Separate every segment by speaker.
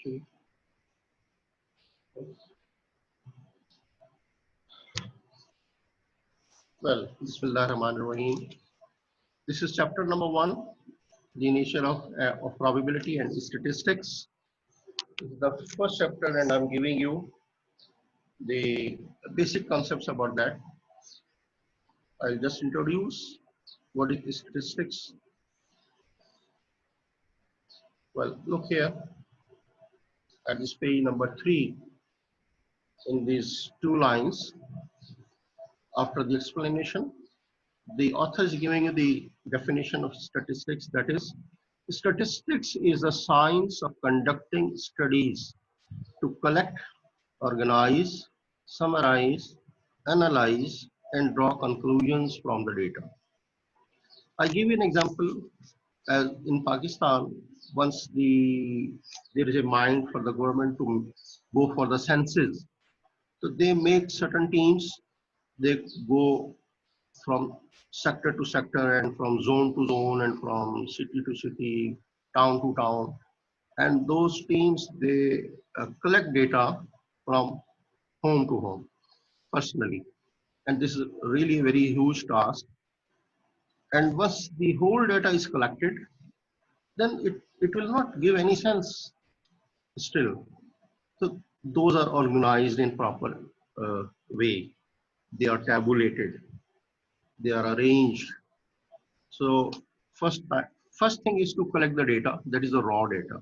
Speaker 1: Okay. Well, Bismillah Rahman Rahim. This is chapter number 1, the nature of probability and statistics. This is the first chapter, and I'm giving you the basic concepts about that. I'll just introduce what is statistics. Well, look here at this page number 3 in these 2 lines. After the explanation, the author is giving you the definition of statistics. That is, statistics is a science of conducting studies to collect, organize, summarize, analyze, and draw conclusions from the data. I give you an example. As in Pakistan, once there is a mind for the government to go for the census, so they make certain teams. They go from sector to sector and from zone to zone and from city to city, town to town, and those teams they collect data from home to home personally, and this is really a very huge task. And once the whole data is collected, then it will not give any sense still. So those are organized in proper way. They are tabulated, they are arranged. So first first thing is to collect the data. That is the raw data.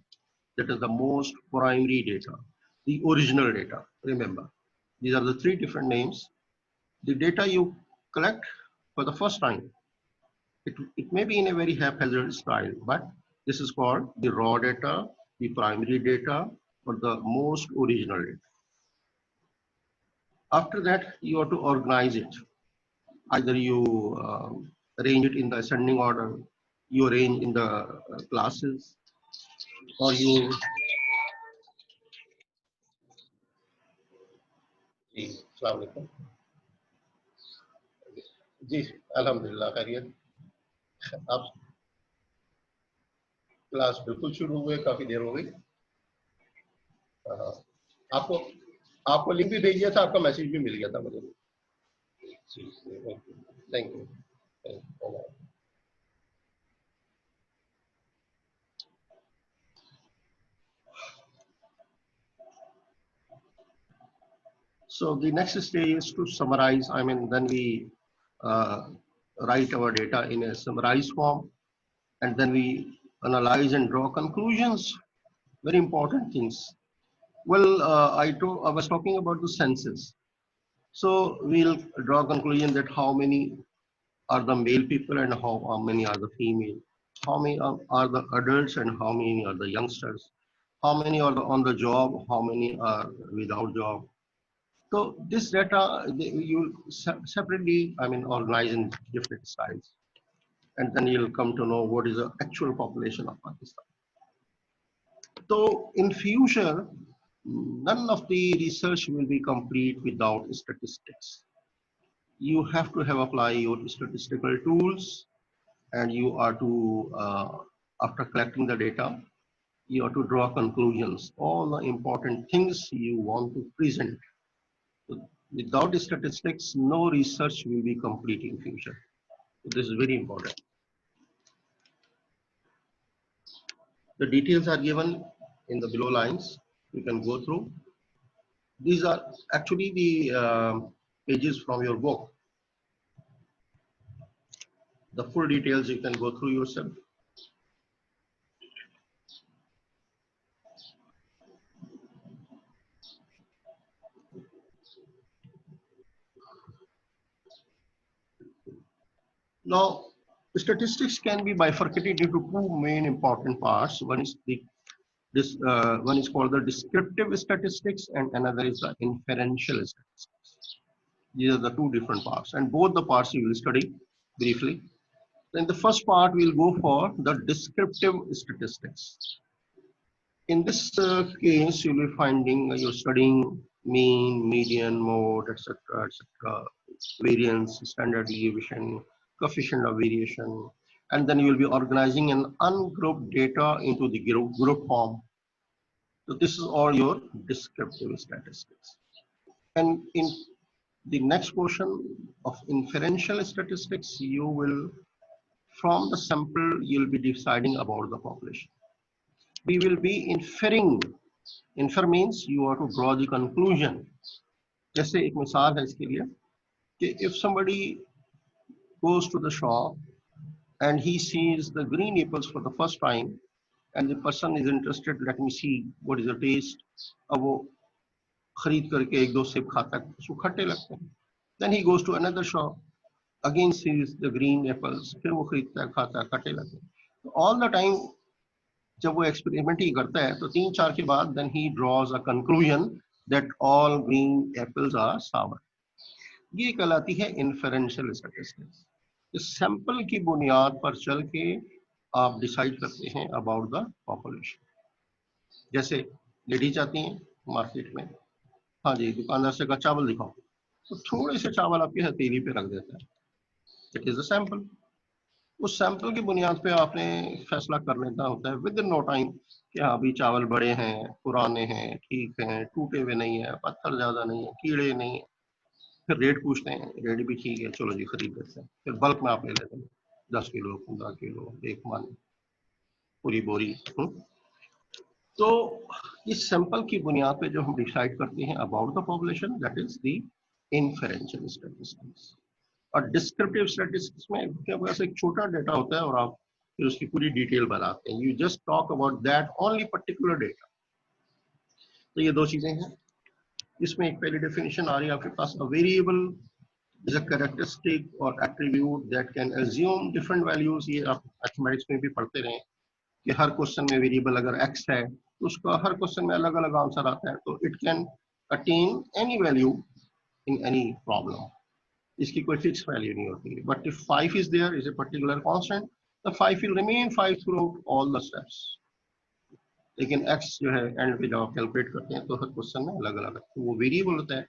Speaker 1: That is the most primary data, the original data. Remember, these are the 3 different names. The data you collect for the first time, it may be in a very haphazard style, but this is called the raw data, the primary data, or the most original data. After that, you have to organize it. Either you arrange it in the ascending order, you arrange in the classes, or you. जी, अस्सलाम वालेकुम। जी, अल्हम्दुलिल्लाह खैरियत। आप class बिल्कुल शुरू हुए, काफी देर हो गई। हाँ, आपको आपको लिंक भी भेज दिया था, आपका मैसेज भी मिल गया था मुझे। Thank you. So the next stage is to summarize. I mean, then we write our data in a summarized form, and then we analyze and draw conclusions. Very important things. Well, I was talking about the census. So we'll draw conclusion that how many are the male people and how many are the female. How many are the adults and how many are the youngsters. How many are on the job, how many are without job. So this data you separately, I mean, organize in different styles, and then you'll come to know what is the actual population of Pakistan. So in future, none of the research will be complete without statistics. You have to have apply your statistical tools, and you are to, after collecting the data, you have to draw conclusions, all the important things you want to present. Without statistics, no research will be complete in future. So this is very important. The details are given in the below lines. You can go through. These are actually the pages from your book. The full details you can go through yourself. Now, statistics can be bifurcated into 2 main important parts. One is one is called the descriptive statistics, and another is the inferential statistics. These are the 2 different parts, and both the parts you will study briefly. In the first part, we'll go for the descriptive statistics. In this case, you'll be finding you're studying mean, median, mode, etc., etc., variance, standard deviation, coefficient of variation, and then you will be organizing an ungrouped data into the group form. So this is all your descriptive statistics. And in the next portion of inferential statistics, you will, from the sample, you'll be deciding about the population. We will be inferring. Infer means you have to draw the conclusion. जैसे एक मिसाल है इसके लिए कि if somebody goes to the shop and he sees the green apples for the first time and the person is interested, let me see what is the taste. अब वो खरीद करके एक दो सेब खाता है, उसको खट्टे लगते हैं. Then he goes to another shop, again sees the green apples, फिर वो खरीदता है, खाता है, खट्टे लगते हैं. So all the time जब वो एक्सपेरिमेंट ही करता है तो 3-4 के बाद then he draws a conclusion that all green apples are sour. ये कहलाती है इन्फेरेंशियल स्टैटिस्टिक्स. इस सैंपल की बुनियाद पर चल के आप डिसाइड करते हैं अबाउट द पॉपुलेशन. जैसे लेडीज आती हैं मार्केट में, हाँ जी दुकानदार से कहा चावल दिखाओ, तो थोड़े से चावल आपकी हथेली पे रख देता है. It is a sample. उस सैंपल की बुनियाद पे आपने फैसला कर लेना होता है विद इन नो टाइम कि हाँ अभी चावल बड़े हैं, पुराने हैं, ठीक हैं, टूटे हुए नहीं है, पत्थर ज्यादा नहीं है, कीड़े नहीं है. फिर रेट पूछते हैं, रेट भी ठीक है, चलो जी खरीद लेते हैं. फिर बल्क में आप ले लेते हैं 10 किलो, 15 किलो, एक मन, पूरी बोरी. तो इस सैंपल की बुनियाद पे जो हम डिसाइड करते हैं about the population, that is the inferential statistics. और डिस्क्रिप्टिव स्टैटिस्टिक्स में क्या बस एक छोटा डेटा होता है और आप फिर उसकी पूरी डिटेल बनाते हैं. You just talk about that only particular data. तो ये दो चीजें हैं. इसमें एक पहली डेफिनेशन आ रही है आपके पास, a variable is a characteristic or attribute that can assume different values. ये आप मैथमेटिक्स में भी पढ़ते रहे कि हर क्वेश्चन में वेरिएबल अगर x है तो उसका हर क्वेश्चन में अलग अलग आंसर आता है. तो it can attain any value in any problem. इसकी कोई फिक्स वैल्यू नहीं होती है. But if 5 is there is a particular constant, the 5 will remain 5 through all the steps. लेकिन x जो है एंड पे जब आप कैलकुलेट करते हैं तो हर क्वेश्चन में अलग अलग है. तो वो वेरिएबल होता है.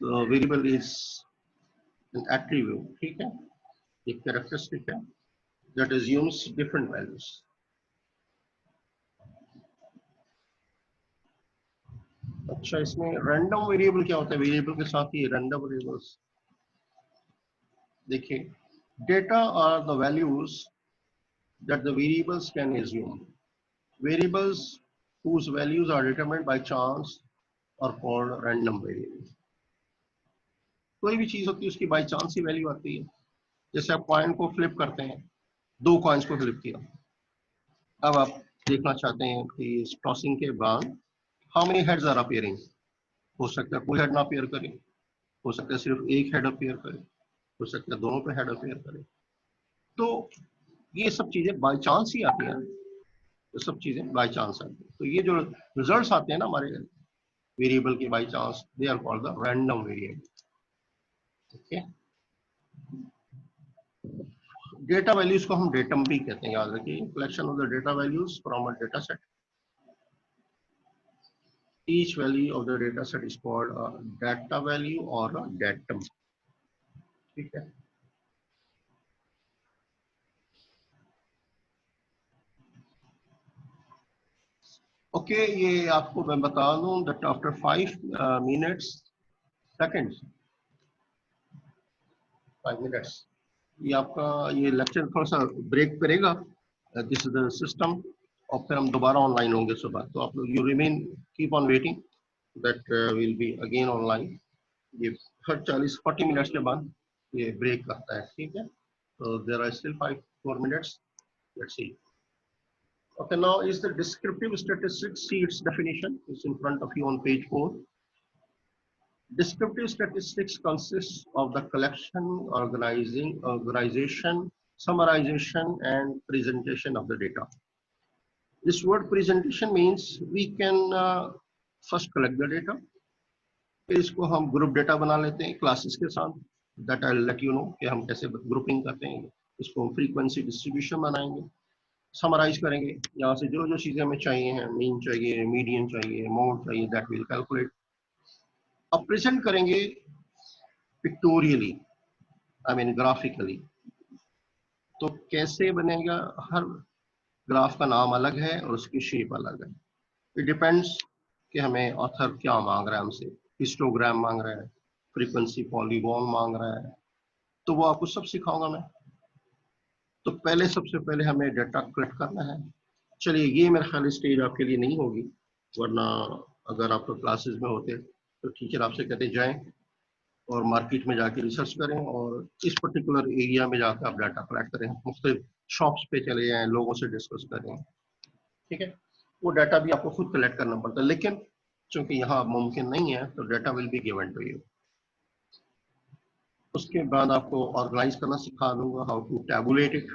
Speaker 1: तो वेरिएबल इज an attribute, ठीक है, एक कैरेक्टरिस्टिक है that assumes different values. अच्छा, इसमें रैंडम वेरिएबल क्या होता है? वेरिएबल के साथ ही रैंडम वेरिएबल्स. देखिए, data are the values that the variables can assume. Variables whose values are determined by chance are called random variables. कोई भी चीज होती है उसकी बाई चांस ही वैल्यू आती है. जैसे आप कॉइन को फ्लिप करते हैं, 2 कॉइन्स को फ्लिप किया, अब आप देखना चाहते हैं कि इस टॉसिंग के बाद how many heads are appearing. हो सकता है कोई हेड ना अपीयर करे, हो सकता है सिर्फ एक हेड अपीयर करे, हो सकता है दोनों पे हेड अपीयर करे. तो ये सब चीजें बाय चांस ही आती हैं. तो सब चीजें बाय चांस आती हैं. तो ये जो रिजल्ट्स आते हैं ना हमारे वेरिएबल के by chance, they are called the random variable. Okay, data values को हम डेटम भी कहते हैं, याद रखिए. Collection of the data values from a data set. Each value of the data set is called a data value or a datum. ठीक है. Okay, ये आपको मैं बता दूं that after 5 minutes seconds 5 minutes ये आपका ये लेक्चर थोड़ा सा ब्रेक करेगा. This is the system. और फिर हम दोबारा ऑनलाइन होंगे सुबह. तो आप लोग you remain keep on waiting that will be again online. ये हर 40-40 मिनट्स के बाद ये ब्रेक करता है. ठीक है. तो there are still 5 minutes. Let's see. Okay, now is the descriptive statistics. See its definition. It's in front of you on page 4. Descriptive statistics consists of the collection, organization, summarization, and presentation of the data. This word presentation means we can first collect the data. फिर इसको हम group data बना लेते हैं classes के साथ. That I let you know कि हम कैसे ग्रुपिंग करते हैं. इसको हम फ्रीक्वेंसी डिस्ट्रीब्यूशन बनाएंगे, समराइज करेंगे. यहाँ से जो जो चीजें हमें चाहिए हैं, मीन चाहिए, मीडियन चाहिए, मोड चाहिए, दैट विल कैलकुलेट. अब प्रेजेंट करेंगे पिक्टोरियली, आई मीन ग्राफिकली. तो कैसे बनेगा? हर ग्राफ का नाम अलग है और उसकी शेप अलग है. इट डिपेंड्स कि हमें ऑथर क्या मांग रहा है हमसे, हिस्टोग्राम मांग रहा है, फ्रीक्वेंसी पॉलीगॉन मांग रहा है, तो वो आपको सब सिखाऊंगा मैं। तो पहले सबसे पहले हमें डाटा कलेक्ट करना है। चलिए, ये मेरे ख्याल स्टेज आपके लिए नहीं होगी, वरना अगर आप तो क्लासेस में होते तो टीचर आपसे कहते जाएं और मार्केट में जाके रिसर्च करें और इस पर्टिकुलर एरिया में जाकर आप डाटा कलेक्ट करें, मुख्तलिफ शॉप्स पे चले जाएं, लोगों से डिस्कस करें, ठीक है। वो डाटा भी आपको खुद कलेक्ट करना पड़ता है, लेकिन चूंकि यहाँ मुमकिन नहीं है तो data will be given to you. उसके बाद आपको ऑर्गेनाइज करना सिखा दूंगा, हाउ टू टैबुलेट इट,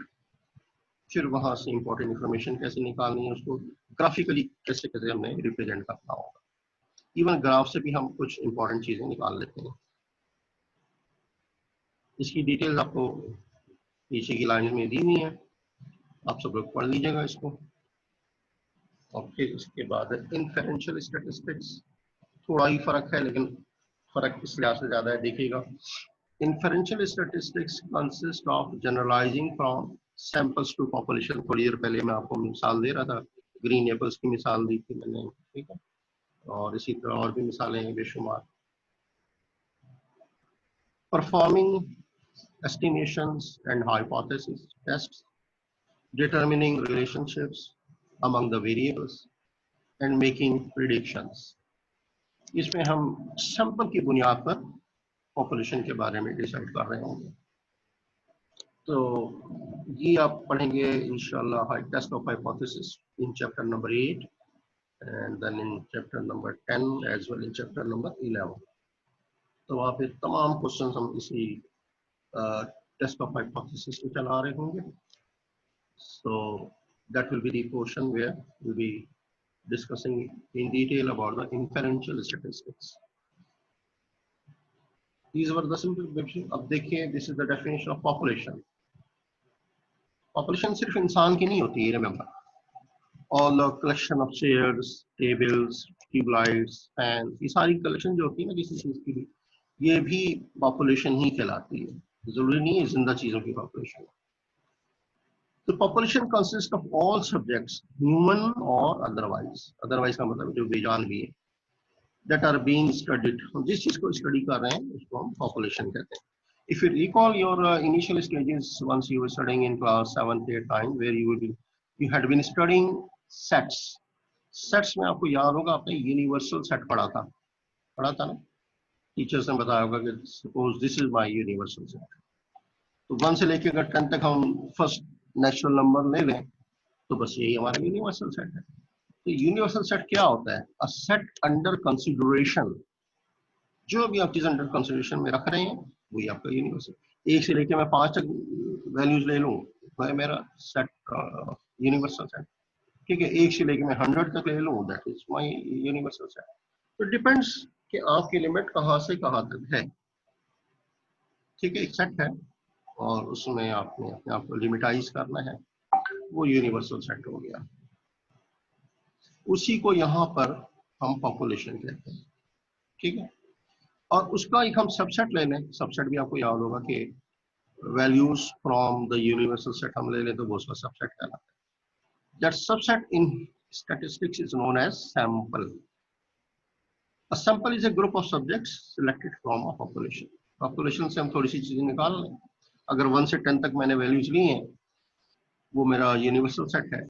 Speaker 1: फिर वहां से इंपॉर्टेंट इंफॉर्मेशन कैसे निकालनी है, उसको ग्राफिकली कैसे कैसे हमें रिप्रेजेंट करना होगा। इवन ग्राफ से भी हम कुछ इंपॉर्टेंट चीजें निकाल लेते हैं। इसकी डिटेल्स आपको नीचे की लाइन में दी हुई है, आप सब लोग पढ़ लीजिएगा इसको। और फिर इसके बाद इन्फेरेंशियल स्टैटिस्टिक्स, थोड़ा ही फर्क है लेकिन फर्क इस लिहाज से ज्यादा है, देखिएगा। Inferential statistics consist of generalising from samples to population. थोड़ी देर पहले मैं आपको मिसाल दे रहा था, ग्रीन एप्पल्स की मिसाल दी थी मैंने, ठीक है, और इसी तरह और भी मिसालें हैं बेशुमार। Performing estimations and hypothesis tests, determining relationships among the variables and making predictions। इसमें हम सैंपल की बुनियाद पर पॉपुलेशन के बारे में डिसाइड कर रहे होंगे। तो ये आप पढ़ेंगे इंशाल्लाह, test of hypothesis in chapter number 8 and then in chapter number 10 as well in chapter number 11। तो वहाँ पे तमाम क्वेश्चंस हम इसी टेस्ट ऑफ हाइपोथेसिस में चला रहे होंगे। So that will be the portion where we'll be discussing in detail about the inferential statistics. These were the simple definition. अब देखिए, this is the definition of population. Population सिर्फ इंसान की नहीं होती है, remember. All the collection of chairs, tables, tubelights, fans, ये सारी collection जो होती है ना किसी चीज की भी, ये भी population ही कहलाती है। जरूरी नहीं है जिंदा चीजों की population। The population consists of all subjects, human or otherwise। Otherwise का मतलब जो बेजान भी है, that are being studied। हम जिस चीज को स्टडी कर रहे हैं उसको हम population कहते हैं। If you recall your initial stages once you were studying in class 7th 8th 9th where you had been studying sets। Sets में आपको याद होगा आपने universal set पढ़ा था ना? टीचर्स ने बताया होगा कि suppose this is my universal set। तो 1 से लेकर अगर 10 तक हम फर्स्ट नेचुरल नंबर ले लें तो बस यही हमारा यूनिवर्सल सेट है। तो यूनिवर्सल सेट क्या होता है? A set under consideration. जो भी आप चीज अंडर कंसीडरेशन में रख रहे हैं वही आपका यूनिवर्सल। 1 से लेकर मैं 5 तक वैल्यूज ले लूं तो मेरा सेट यूनिवर्सल सेट, ठीक है। 1 से लेकर मैं 100 तक ले लूं, that is my universal set. तो डिपेंड्स कि आपकी लिमिट कहां से कहां तक है, ठीक है। एक सेट है और उसमें आपने अपने आप को लिमिटाइज करना है, वो यूनिवर्सल सेट हो गया। उसी को यहाँ पर हम पॉपुलेशन कहते हैं, ठीक है। और उसका एक हम सबसेट ले लें, सबसेट भी आपको याद होगा कि values from the universal set हम ले लें तो वो उसका सबसेट कहलाता है। That subset in statistics is known as sample. A sample is a group of subjects selected from a population. Population से हम थोड़ी सी चीजें निकाल लें। अगर 1 से 10 तक मैंने वैल्यूज ली हैं वो मेरा यूनिवर्सल सेट है,